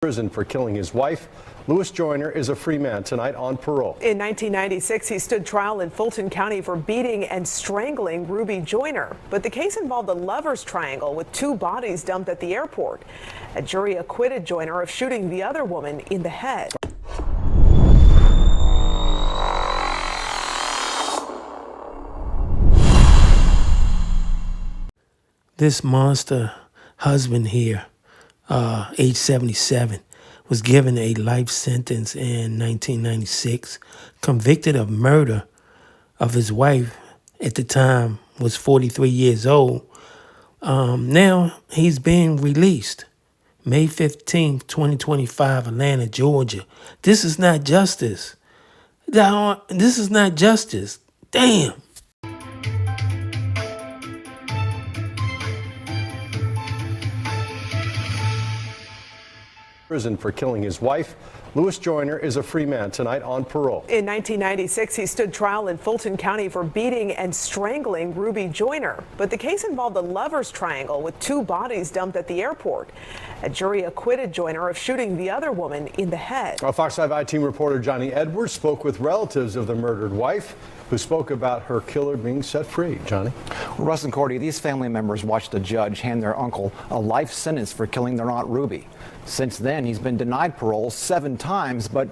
Prison for killing his wife. Louis Joyner is a free man tonight on parole. In 1996, he stood trial in Fulton County for beating and strangling Ruby Joyner. But the case involved a lover's triangle with two bodies dumped at the airport. A jury acquitted Joyner of shooting the other woman in the head. This monster husband here, age 77, was given a life sentence in 1996, convicted of murder of his wife. At the time was 43 years old. Now he's being released. May 15th, 2025, Atlanta, Georgia. This is not justice. This is not justice. Damn. Prison for killing his wife. Louis Joyner is a free man tonight on parole. In 1996, he stood trial in Fulton County for beating and strangling Ruby Joyner. But the case involved a lover's triangle with two bodies dumped at the airport. A jury acquitted Joyner of shooting the other woman in the head. Our Fox 5 I-Team reporter Johnny Edwards spoke with relatives of the murdered wife, who spoke about her killer being set free. Johnny? Well, Russ and Cordy, these family members watched a judge hand their uncle a life sentence for killing their Aunt Ruby. Since then, he's been denied parole 7 times, but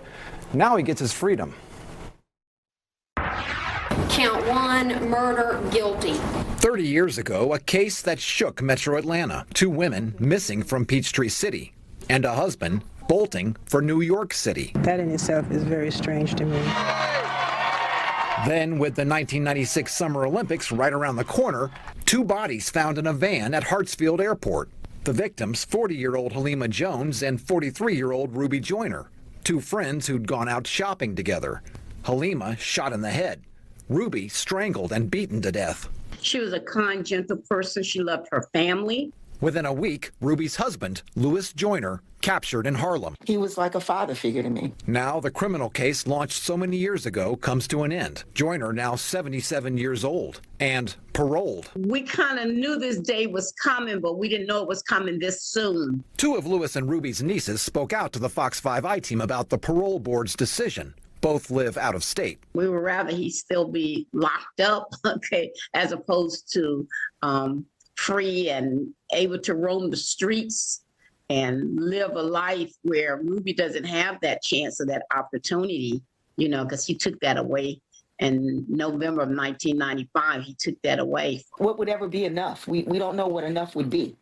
now he gets his freedom. Count 1, murder, guilty. 30 years ago, a case that shook Metro Atlanta. 2 women missing from Peachtree City, and a husband bolting for New York City. That in itself is very strange to me. Then, with the 1996 Summer Olympics right around the corner, 2 bodies found in a van at Hartsfield Airport. The victims, 40-year-old Halima Jones and 43-year-old Ruby Joyner, 2 friends who'd gone out shopping together. Halima shot in the head. Ruby strangled and beaten to death. She was a kind, gentle person. She loved her family. Within a week, Ruby's husband, Louis Joyner, captured in Harlem. He was like a father figure to me. Now, the criminal case launched so many years ago comes to an end. Joyner, now 77 years old and paroled. We kind of knew this day was coming, but we didn't know it was coming this soon. 2 of Louis and Ruby's nieces spoke out to the Fox 5 I-Team about the parole board's decision. Both live out of state. We would rather he still be locked up, okay, as opposed to free and able to roam the streets and live a life where Ruby doesn't have that chance or that opportunity, you know, because he took that away in November of 1995. He took that away. What would ever be enough? We don't know what enough would be.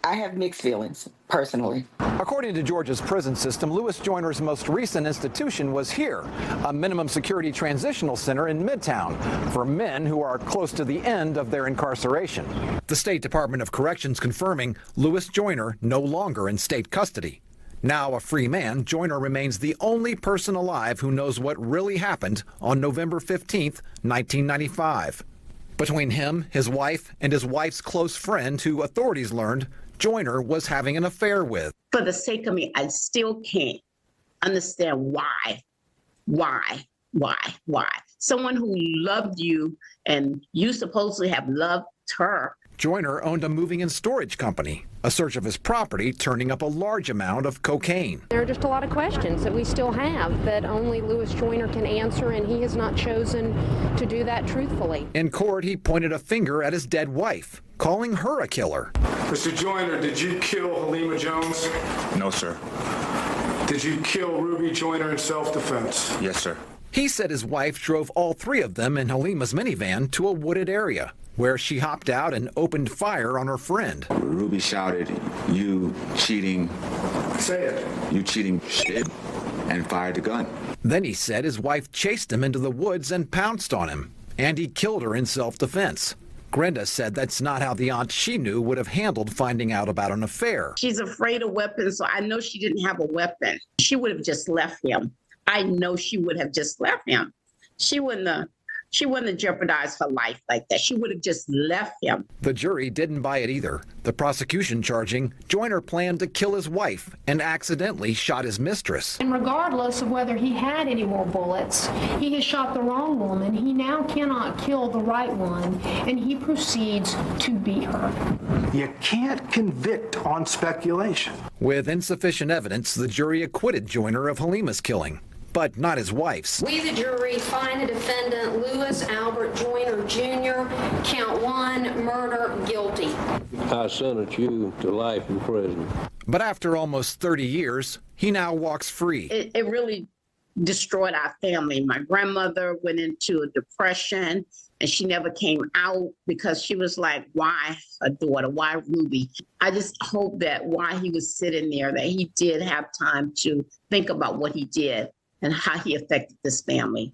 I have mixed feelings, personally. According to Georgia's prison system, Louis Joyner's most recent institution was here, a minimum security transitional center in Midtown for men who are close to the end of their incarceration. The State Department of Corrections confirming Louis Joyner no longer in state custody. Now a free man, Joyner remains the only person alive who knows what really happened on November 15th, 1995. Between him, his wife, and his wife's close friend, who authorities learned Joyner was having an affair with. For the sake of me, I still can't understand why. Someone who loved you and you supposedly have loved her. Joyner owned a moving and storage company. A search of his property turning up a large amount of cocaine. There are just a lot of questions that we still have that only Louis Joyner can answer, and he has not chosen to do that truthfully. In court, he pointed a finger at his dead wife, calling her a killer. Mr. Joyner, did you kill Halima Jones? No, sir. Did you kill Ruby Joyner in self-defense? Yes, sir. He said his wife drove all 3 of them in Halima's minivan to a wooded area, where she hopped out and opened fire on her friend. Ruby shouted, "You cheating." Say it. "You cheating shit," and fired the gun. Then he said his wife chased him into the woods and pounced on him, and he killed her in self-defense. Grenda said that's not how the aunt she knew would have handled finding out about an affair. She's afraid of weapons, so I know she didn't have a weapon. She would have just left him. I know she would have just left him. She wouldn't have she wouldn't have jeopardized her life like that. She would have just left him. The jury didn't buy it either. The prosecution charging Joyner planned to kill his wife and accidentally shot his mistress. And regardless of whether he had any more bullets, he has shot the wrong woman. He now cannot kill the right one, and he proceeds to beat her. You can't convict on speculation. With insufficient evidence, the jury acquitted Joyner of Halima's killing, but not his wife's. We, the jury, find the defendant Louis Albert Joyner Jr., count 1, murder, guilty. I sentence you to life in prison. But after almost 30 years, he now walks free. It really destroyed our family. My grandmother went into a depression and she never came out because she was like, why her daughter? Why Ruby? I just hope that while he was sitting there, that he did have time to think about what he did and how he affected this family.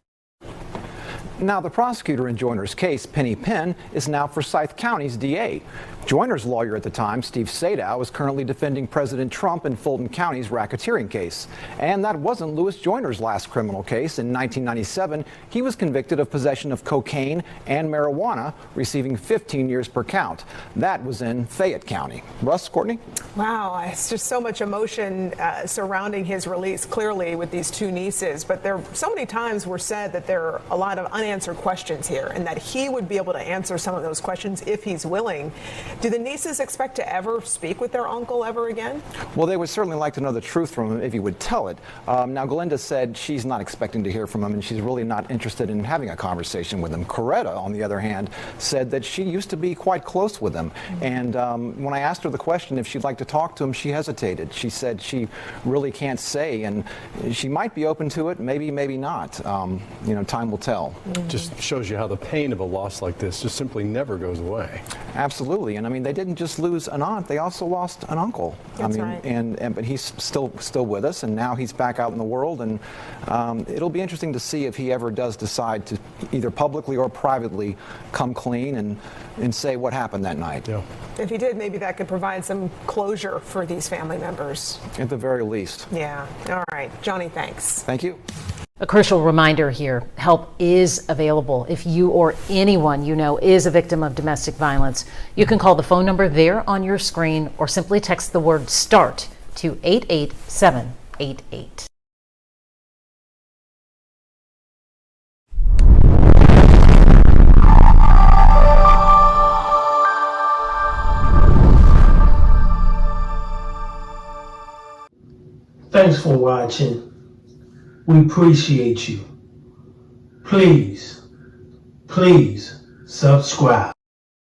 Now, the prosecutor in Joyner's case, Penny Penn, is now Forsyth County's DA. Joyner's lawyer at the time, Steve Sadow, is currently defending President Trump in Fulton County's racketeering case. And that wasn't Louis Joyner's last criminal case. In 1997, he was convicted of possession of cocaine and marijuana, receiving 15 years per count. That was in Fayette County. Russ, Courtney? Wow, it's just so much emotion surrounding his release, clearly, with these two nieces. But there so many times were said that there are a lot of unanswered questions here and that he would be able to answer some of those questions if he's willing. Do the nieces expect to ever speak with their uncle ever again? Well, they would certainly like to know the truth from him if he would tell it. Now, Glenda said she's not expecting to hear from him and she's really not interested in having a conversation with him. Coretta, on the other hand, said that she used to be quite close with him. And when I asked her the question if she'd like to talk to him, she hesitated. She said she really can't say, and she might be open to it, maybe, maybe not. You know, time will tell. Just shows you how the pain of a loss like this just simply never goes away. Absolutely. And I mean, they didn't just lose an aunt, they also lost an uncle. That's I mean, right. but he's still with us, and now he's back out in the world, and it'll be interesting to see if he ever does decide to either publicly or privately come clean and say what happened that night. Yeah. If he did, maybe that could provide some closure for these family members. At the very least. Yeah. All right. Johnny, thanks. Thank you. A crucial reminder here, help is available if you or anyone you know is a victim of domestic violence. You can call the phone number there on your screen or simply text the word START to 88788. Thanks for watching. We appreciate you. Please subscribe.